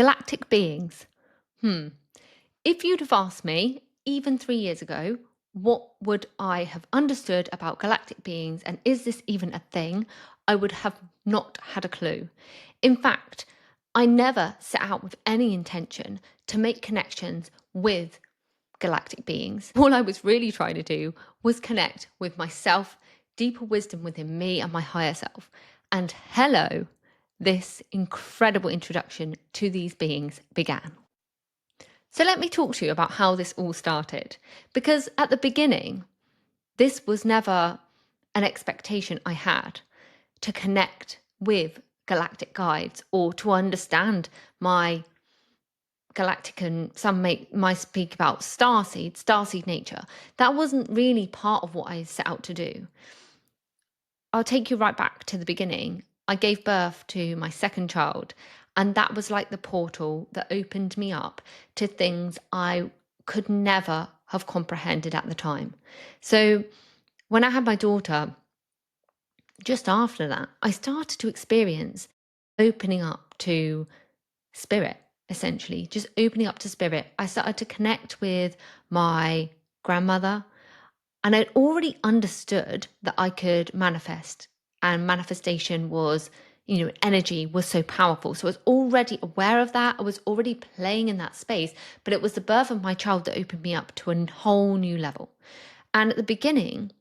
Galactic beings. If you'd have asked me, even 3 years ago, what would I have understood about galactic beings and is this even a thing? I would have not had a clue. In fact, I never set out with any intention to make connections with galactic beings. All I was really trying to do was connect with myself, deeper wisdom within me and my higher self. And hello, this incredible introduction to these beings began. So let me talk to you about how this all started. Because at the beginning, this was never an expectation I had to connect with galactic guides or to understand my galactic, and some might speak about starseed nature. That wasn't really part of what I set out to do. I'll take you right back to the beginning. I gave birth to my second child, and that was like the portal that opened me up to things I could never have comprehended at the time. So when I had my daughter, just after that, I started to experience opening up to spirit, essentially, just opening up to spirit. I started to connect with my grandmother, and I'd already understood that I could manifest, and manifestation was, energy was so powerful. So I was already aware of that. I was already playing in that space, but it was the birth of my child that opened me up to a whole new level. And at the beginning,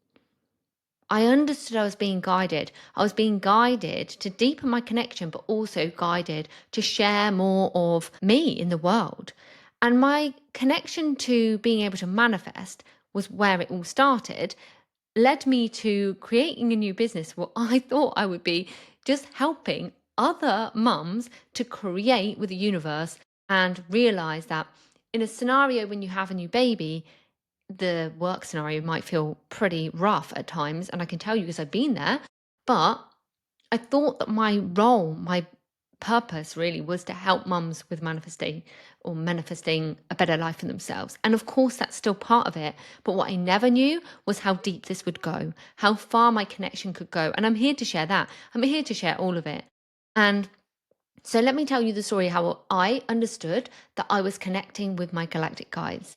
I understood I was being guided. I was being guided to deepen my connection, but also guided to share more of me in the world. And my connection to being able to manifest was where it all started, led me to creating a new business where I thought I would be just helping other mums to create with the universe and realize that in a scenario when you have a new baby, the work scenario might feel pretty rough at times. And I can tell you because I've been there. But I thought that my role, my purpose really was to help mums with manifesting a better life for themselves. And of course, that's still part of it. But what I never knew was how deep this would go, how far my connection could go. And I'm here to share that. I'm here to share all of it. And so let me tell you the story how I understood that I was connecting with my galactic guides.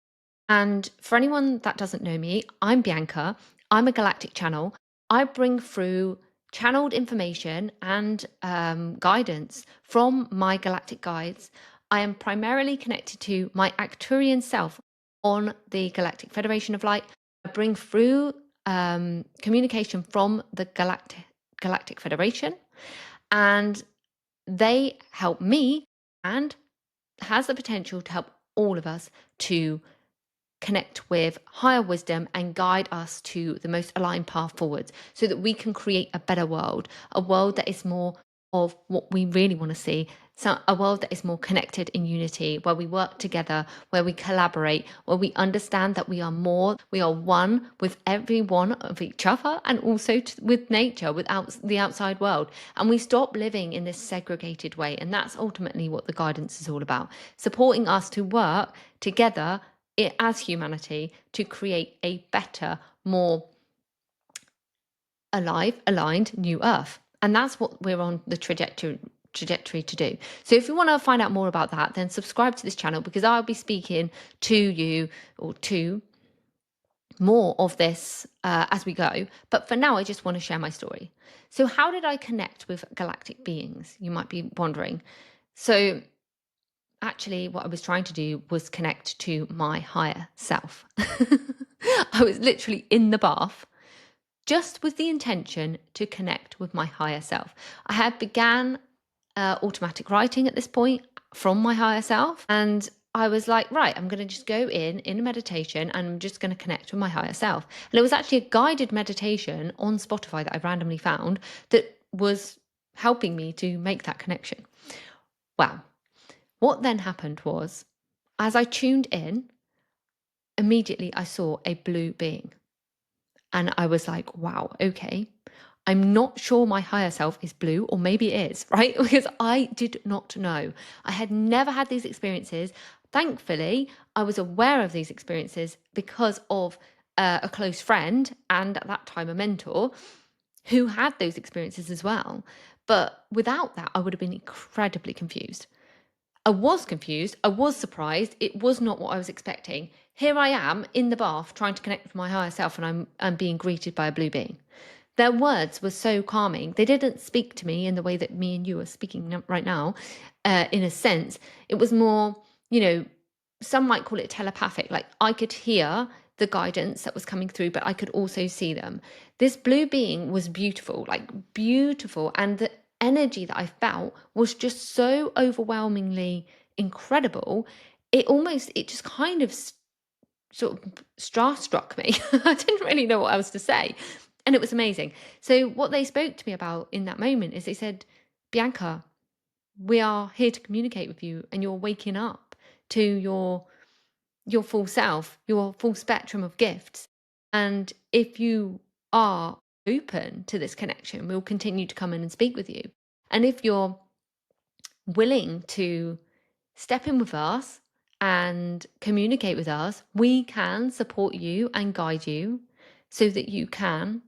And for anyone that doesn't know me, I'm Bianca. I'm a galactic channel. I bring through channeled information and guidance from my galactic guides. I am primarily connected to my Acturian self on the Galactic Federation of Light. I bring through communication from the Galactic Federation, and they help me and has the potential to help all of us to connect with higher wisdom and guide us to the most aligned path forwards so that we can create a better world, a world that is more of what we really want to see. So a world that is more connected in unity, where we work together, where we collaborate, where we understand that we are one with every one of each other and also with nature, without the outside world. And we stop living in this segregated way. And that's ultimately what the guidance is all about, supporting us to work together as humanity to create a better, more aligned new Earth. And that's what we're on the trajectory to do. So if you want to find out more about that, then subscribe to this channel, because I'll be speaking to you or to more of this as we go. But for now, I just want to share my story. So how did I connect with galactic beings? You might be wondering. So actually, what I was trying to do was connect to my higher self. I was literally in the bath just with the intention to connect with my higher self. I had began automatic writing at this point from my higher self. And I was like, right, I'm going to just go in a meditation and I'm just going to connect with my higher self. And it was actually a guided meditation on Spotify that I randomly found that was helping me to make that connection. Wow. What then happened was, as I tuned in, immediately I saw a blue being. And I was like, wow, okay. I'm not sure my higher self is blue, or maybe it is, right? Because I did not know. I had never had these experiences. Thankfully, I was aware of these experiences because of a close friend and at that time a mentor who had those experiences as well. But without that, I would have been incredibly confused. I was confused. I was surprised. It was not what I was expecting. Here I am in the bath trying to connect with my higher self, and I'm being greeted by a blue being. Their words were so calming. They didn't speak to me in the way that me and you are speaking right now, in a sense. It was more, some might call it telepathic. Like I could hear the guidance that was coming through, but I could also see them. This blue being was beautiful, like beautiful. And the energy that I felt was just so overwhelmingly incredible. It just kind of sort of starstruck me. I didn't really know what else to say. And it was amazing. So, what they spoke to me about in that moment is they said, Bianca, we are here to communicate with you, and you're waking up to your full self, your full spectrum of gifts. And if you are open to this connection, we'll continue to come in and speak with you. And if you're willing to step in with us and communicate with us, we can support you and guide you so that you can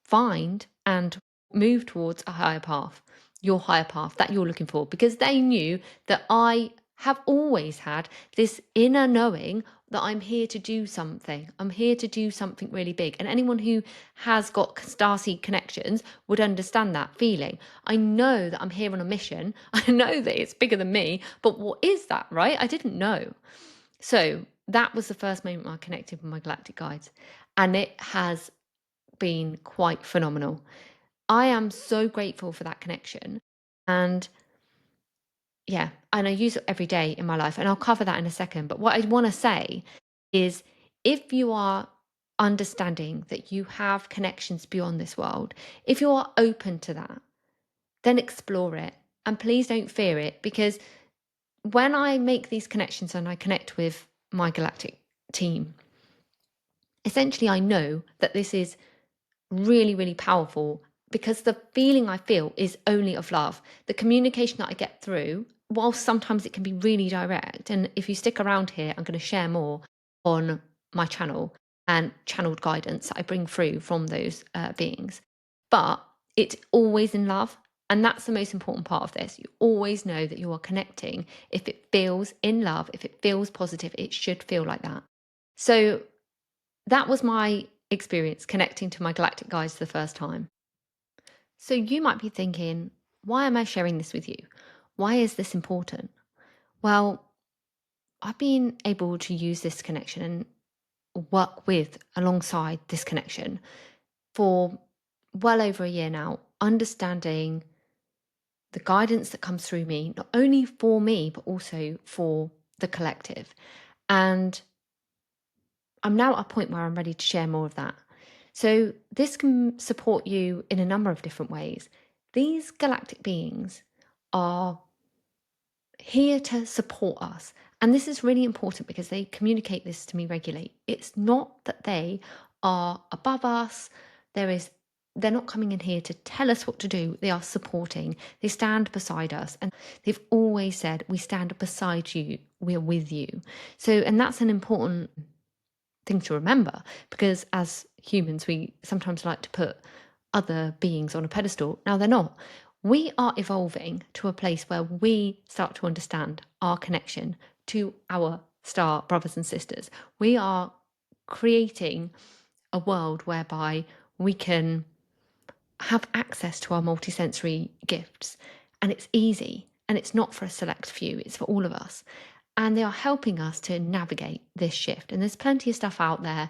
find and move towards a higher path, your higher path that you're looking for. Because they knew that I have always had this inner knowing that I'm here to do something. I'm here to do something really big. And anyone who has got starseed connections would understand that feeling. I know that I'm here on a mission. I know that it's bigger than me, but what is that, right? I didn't know. So that was the first moment I connected with my galactic guides. And it has been quite phenomenal. I am so grateful for that connection. And yeah, and I use it every day in my life. And I'll cover that in a second. But what I want to say is if you are understanding that you have connections beyond this world, if you are open to that, then explore it. And please don't fear it, because when I make these connections and I connect with my galactic team, essentially I know that this is really, really powerful, because the feeling I feel is only of love. The communication that I get through, whilst sometimes it can be really direct, and if you stick around here, I'm going to share more on my channel and channeled guidance that I bring through from those beings. But it's always in love. And that's the most important part of this. You always know that you are connecting. If it feels in love, if it feels positive, it should feel like that. So that was my experience connecting to my galactic guides for the first time. So you might be thinking, why am I sharing this with you? Why is this important? Well, I've been able to use this connection and work with alongside this connection for well over a year now, understanding the guidance that comes through me, not only for me, but also for the collective. And I'm now at a point where I'm ready to share more of that. So this can support you in a number of different ways. These galactic beings are here to support us. And this is really important because they communicate this to me regularly. It's not that they are above us. They're not coming in here to tell us what to do. They are supporting. They stand beside us. And they've always said, we stand beside you. We're with you. So, and that's an important thing to remember, because as humans, we sometimes like to put other beings on a pedestal. Now, they're not. We are evolving to a place where we start to understand our connection to our star brothers and sisters. We are creating a world whereby we can have access to our multisensory gifts, and it's easy, and it's not for a select few, it's for all of us. And they are helping us to navigate this shift. And there's plenty of stuff out there.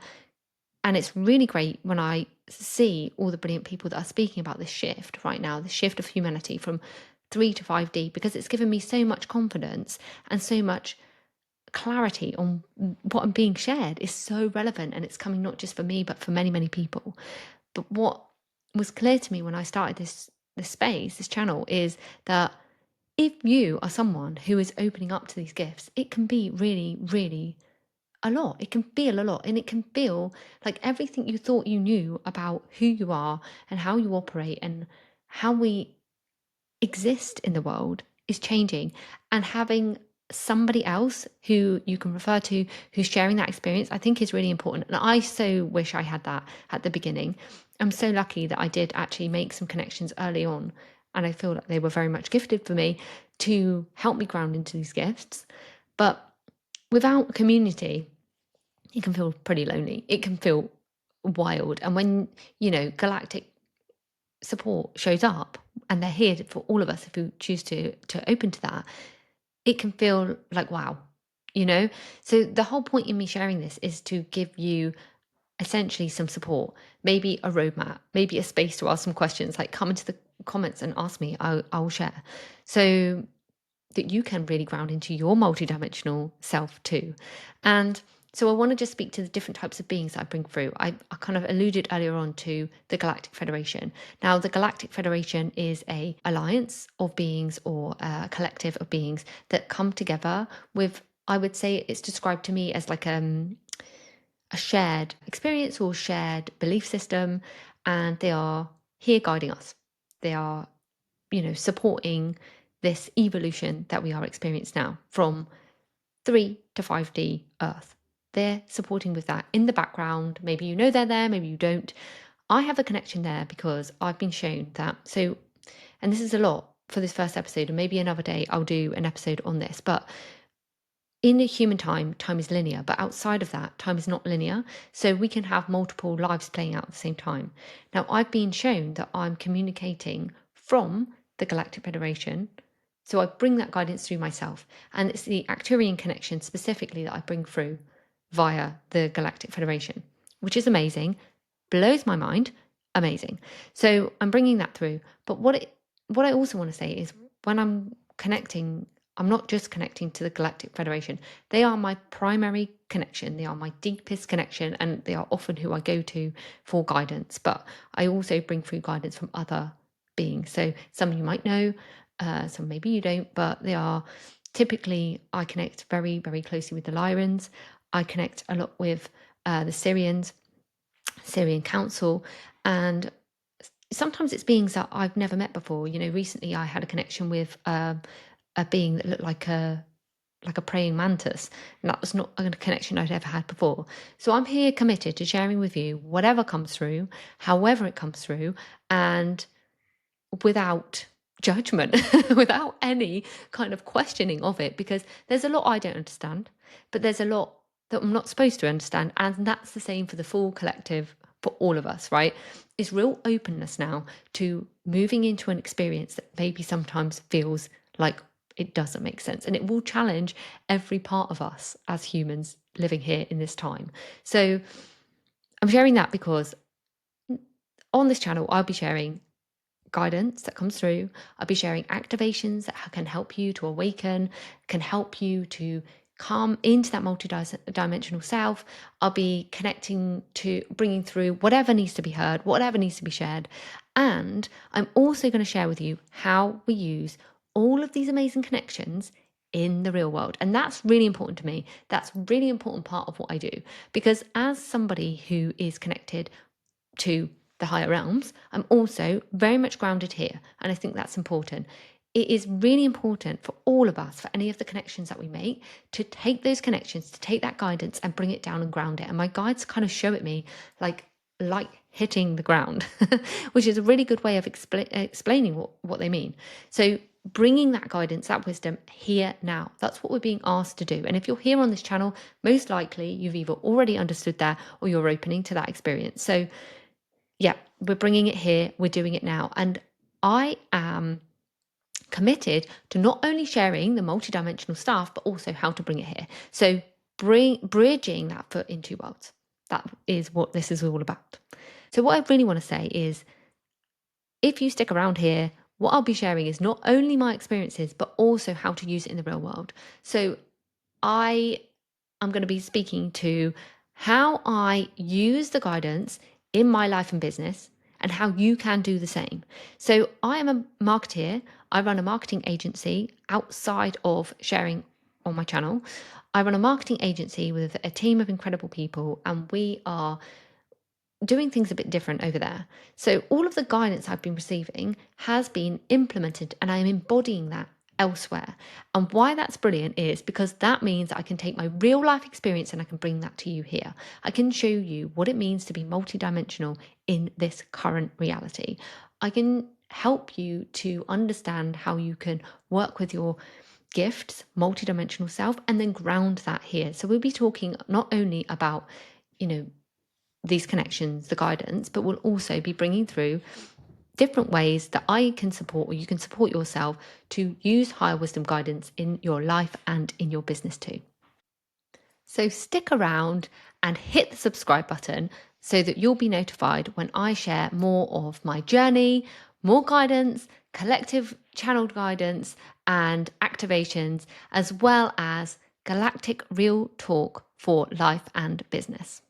And it's really great when I see all the brilliant people that are speaking about this shift right now, the shift of humanity from 3 to 5D, because it's given me so much confidence and so much clarity on what I'm being shared is so relevant, and it's coming not just for me, but for many, many people. But what was clear to me when I started this space, this channel, is that if you are someone who is opening up to these gifts, it can be really, really a lot. It can feel a lot, and it can feel like everything you thought you knew about who you are and how you operate and how we exist in the world is changing. And having somebody else who you can refer to who's sharing that experience, I think is really important. And I so wish I had that at the beginning. I'm so lucky that I did actually make some connections early on and I feel like they were very much gifted for me to help me ground into these gifts. But without community, it can feel pretty lonely. It can feel wild. And when, galactic support shows up and they're here for all of us, if we choose to open to that, it can feel like, wow, So the whole point in me sharing this is to give you essentially some support, maybe a roadmap, maybe a space to ask some questions, like come into the comments and ask me. I'll share. So that you can really ground into your multidimensional self too. And so I want to just speak to the different types of beings that I bring through. I kind of alluded earlier on to the Galactic Federation. Now, the Galactic Federation is a alliance of beings, or a collective of beings that come together with, I would say it's described to me as like a shared experience or shared belief system, and they are here guiding us. They are, supporting this evolution that we are experiencing now from 3 to 5D Earth. They're supporting with that in the background. Maybe you know they're there, maybe you don't. I have a connection there because I've been shown that. So, and this is a lot for this first episode, and maybe another day I'll do an episode on this. But in a human time is linear, but outside of that, time is not linear. So we can have multiple lives playing out at the same time. Now, I've been shown that I'm communicating from the Galactic Federation. So I bring that guidance through myself. And it's the Acturian connection specifically that I bring through via the Galactic Federation, which is amazing, blows my mind, amazing. So I'm bringing that through. But what I also want to say is, when I'm connecting, I'm not just connecting to the Galactic Federation. They are my primary connection. They are my deepest connection, and they are often who I go to for guidance. But I also bring through guidance from other beings. So some you might know, some maybe you don't, but they are typically, I connect very, very closely with the Lyrans. I connect a lot with the Syrian Council, and sometimes it's beings that I've never met before. Recently I had a connection with a being that looked like a praying mantis, and that was not a connection I'd ever had before. So I'm here committed to sharing with you whatever comes through, however it comes through, and without judgment, without any kind of questioning of it, because there's a lot I don't understand, but there's a lot that I'm not supposed to understand, and that's the same for the full collective, for all of us, right? Is real openness now to moving into an experience that maybe sometimes feels like it doesn't make sense, and it will challenge every part of us as humans living here in this time. So I'm sharing that because on this channel I'll be sharing guidance that comes through. I'll be sharing activations that can help you to awaken, can help you to come into that multi-dimensional self. I'll be connecting to bringing through whatever needs to be heard, whatever needs to be shared. And I'm also going to share with you how we use all of these amazing connections in the real world. And that's really important to me. That's a really important part of what I do, because as somebody who is connected to the higher realms, I'm also very much grounded here. And I think that's important. It is really important for all of us, for any of the connections that we make, to take those connections, to take that guidance and bring it down and ground it. And my guides kind of show it me like hitting the ground, which is a really good way of explaining what they mean. So bringing that guidance, that wisdom here now, that's what we're being asked to do. And if you're here on this channel, most likely you've either already understood that or you're opening to that experience. So yeah, we're bringing it here, we're doing it now. And I am committed to not only sharing the multidimensional stuff, but also how to bring it here. So bridging that foot in two worlds. That is what this is all about. So what I really want to say is, if you stick around here, what I'll be sharing is not only my experiences, but also how to use it in the real world. So I am going to be speaking to how I use the guidance in my life and business, and how you can do the same. So I am a marketeer. I run a marketing agency outside of sharing on my channel. I run a marketing agency with a team of incredible people, and we are doing things a bit different over there. So all of the guidance I've been receiving has been implemented, and I am embodying that elsewhere. And why that's brilliant is because that means I can take my real life experience and I can bring that to you here. I can show you what it means to be multidimensional in this current reality. I can help you to understand how you can work with your gifts, multidimensional self, and then ground that here. So we'll be talking not only about, these connections, the guidance, but we'll also be bringing through different ways that I can support, or you can support yourself to use higher wisdom guidance in your life and in your business too. So stick around and hit the subscribe button so that you'll be notified when I share more of my journey, more guidance, collective channeled guidance and activations, as well as galactic real talk for life and business.